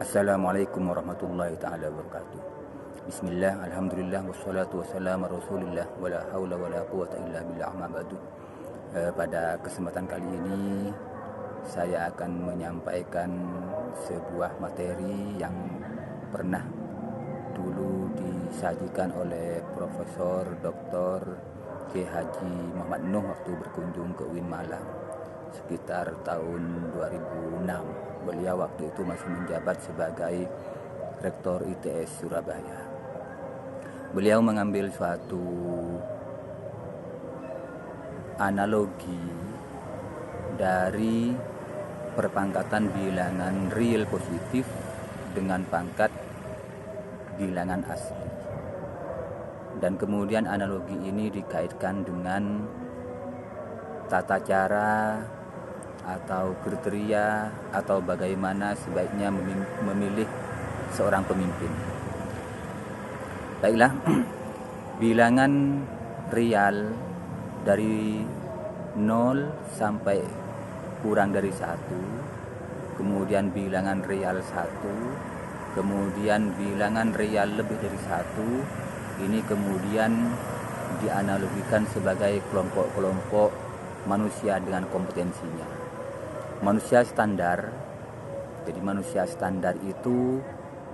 Assalamualaikum warahmatullahi ta'ala wabarakatuh. Bismillah, alhamdulillah, wassalatu wassalamu rasulillah, wala hawla wala quwata illa billah, amma ba'du. Pada kesempatan kali ini saya akan menyampaikan sebuah materi yang pernah dulu disajikan oleh Profesor Dr. K. Haji Muhammad Nuh waktu berkunjung ke UIN Malang sekitar tahun 2006. Beliau waktu itu masih menjabat sebagai Rektor ITS Surabaya. Beliau mengambil suatu analogi dari perpangkatan bilangan real positif dengan pangkat bilangan asli. Dan kemudian analogi ini dikaitkan dengan tata cara atau kriteria atau bagaimana sebaiknya memilih seorang pemimpin. Baiklah, bilangan real dari 0 sampai kurang dari 1, kemudian bilangan real 1, kemudian bilangan real lebih dari 1, ini kemudian dianalogikan sebagai kelompok-kelompok manusia dengan kompetensinya. Manusia standar, jadi manusia standar itu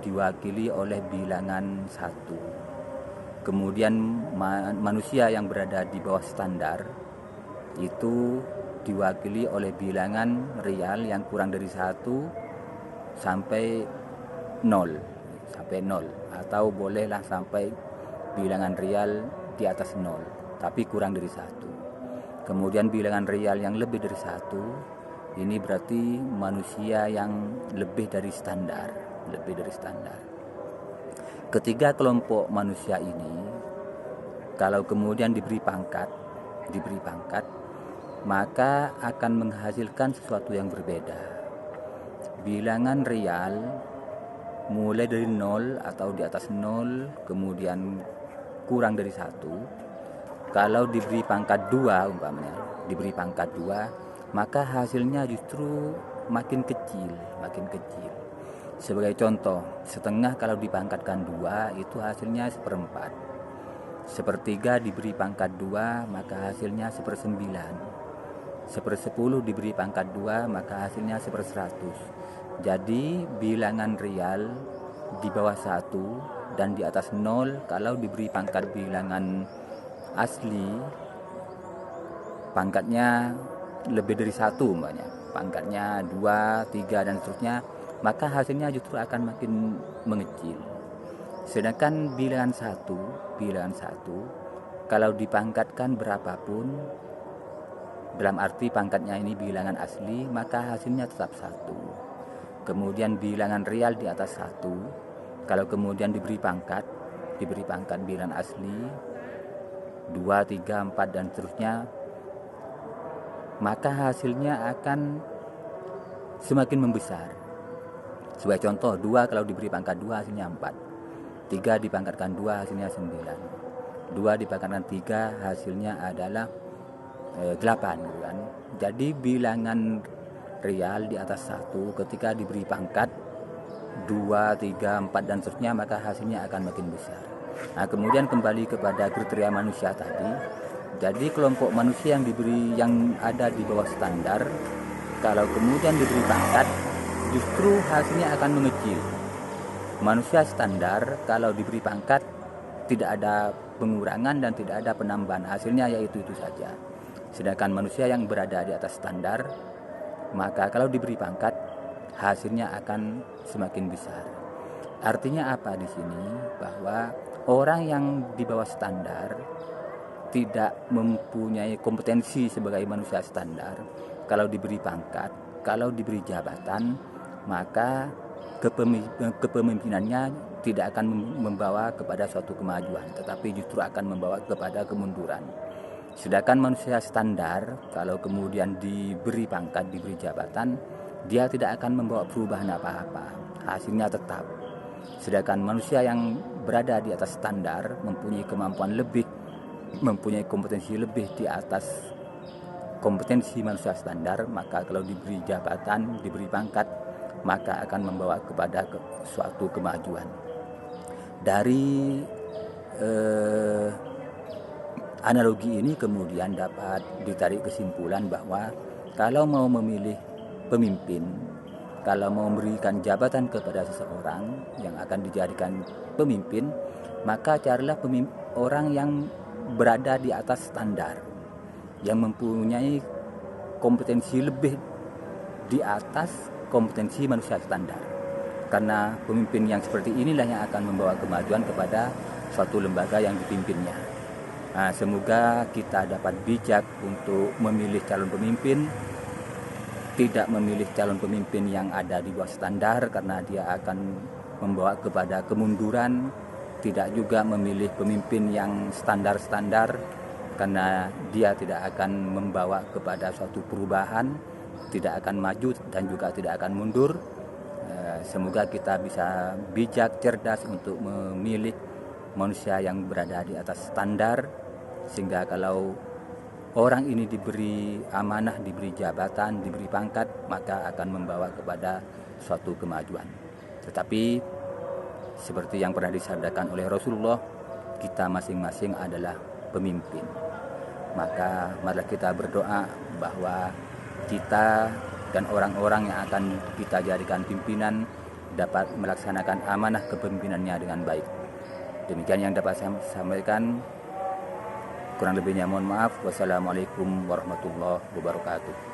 diwakili oleh bilangan 1. Kemudian manusia yang berada di bawah standar itu diwakili oleh bilangan real yang kurang dari 1 sampai 0, atau bolehlah sampai bilangan real di atas 0 tapi kurang dari 1. Kemudian bilangan real yang lebih dari 1, ini berarti manusia yang lebih dari standar. Ketiga kelompok manusia ini, kalau kemudian diberi pangkat, maka akan menghasilkan sesuatu yang berbeda. Bilangan real mulai dari 0 atau di atas 0, kemudian kurang dari 1. Kalau diberi pangkat 2 maka hasilnya justru makin kecil. Sebagai contoh, setengah kalau dipangkatkan 2 itu hasilnya 1/4. 1/3 diberi pangkat 2 maka hasilnya 1/9. 1/10 diberi pangkat 2 maka hasilnya 1/100. Jadi bilangan real di bawah 1 dan di atas 0 kalau diberi pangkat bilangan asli, pangkatnya lebih dari 1 umpamanya, pangkatnya 2, 3 dan seterusnya, maka hasilnya justru akan makin mengecil. Sedangkan bilangan 1 kalau dipangkatkan berapapun, dalam arti pangkatnya ini bilangan asli, maka hasilnya tetap 1. Kemudian bilangan real di atas 1, kalau kemudian diberi pangkat bilangan asli 2, 3, 4 dan seterusnya, maka hasilnya akan semakin membesar. Sebagai contoh, 2 kalau diberi pangkat 2 hasilnya 4, 3 dipangkatkan 2 hasilnya 9, 2 dipangkatkan 3 hasilnya adalah 8 gitu kan. Jadi bilangan real di atas 1 ketika diberi pangkat 2, 3, 4 dan seterusnya, maka hasilnya akan makin besar. Nah, kemudian kembali kepada kriteria manusia tadi. Jadi kelompok manusia yang ada di bawah standar, kalau kemudian diberi pangkat, justru hasilnya akan mengecil. Manusia standar kalau diberi pangkat tidak ada pengurangan dan tidak ada penambahan, hasilnya yaitu itu saja. Sedangkan manusia yang berada di atas standar, maka kalau diberi pangkat, hasilnya akan semakin besar. Artinya apa di sini? Bahwa orang yang di bawah standar tidak mempunyai kompetensi sebagai manusia standar, kalau diberi pangkat, kalau diberi jabatan, maka kepemimpinannya tidak akan membawa kepada suatu kemajuan, tetapi justru akan membawa kepada kemunduran. Sedangkan manusia standar, kalau kemudian diberi pangkat, diberi jabatan, dia tidak akan membawa perubahan apa-apa, hasilnya tetap. Sedangkan manusia yang berada di atas standar mempunyai kemampuan lebih, mempunyai kompetensi lebih di atas kompetensi manusia standar, maka kalau diberi jabatan, diberi pangkat, maka akan membawa kepada suatu kemajuan. Dari analogi ini kemudian dapat ditarik kesimpulan bahwa kalau mau memilih pemimpin, kalau mau memberikan jabatan kepada seseorang yang akan dijadikan pemimpin, maka carilah orang yang berada di atas standar, yang mempunyai kompetensi lebih di atas kompetensi manusia standar. Karena pemimpin yang seperti inilah yang akan membawa kemajuan kepada suatu lembaga yang dipimpinnya. Nah, semoga kita dapat bijak untuk memilih calon pemimpin, tidak memilih calon pemimpin yang ada di bawah standar karena dia akan membawa kepada kemunduran, tidak juga memilih pemimpin yang standar-standar karena dia tidak akan membawa kepada suatu perubahan, tidak akan maju dan juga tidak akan mundur. Semoga kita bisa bijak, cerdas untuk memilih manusia yang berada di atas standar, sehingga kalau orang ini diberi amanah, diberi jabatan, diberi pangkat, maka akan membawa kepada suatu kemajuan. Tetapi seperti yang pernah disabdakan oleh Rasulullah, kita masing-masing adalah pemimpin. Maka marilah kita berdoa bahwa kita dan orang-orang yang akan kita jadikan pimpinan dapat melaksanakan amanah kepemimpinannya dengan baik. Demikian yang dapat saya sampaikan. Kurang lebihnya mohon maaf. Wassalamualaikum warahmatullahi wabarakatuh.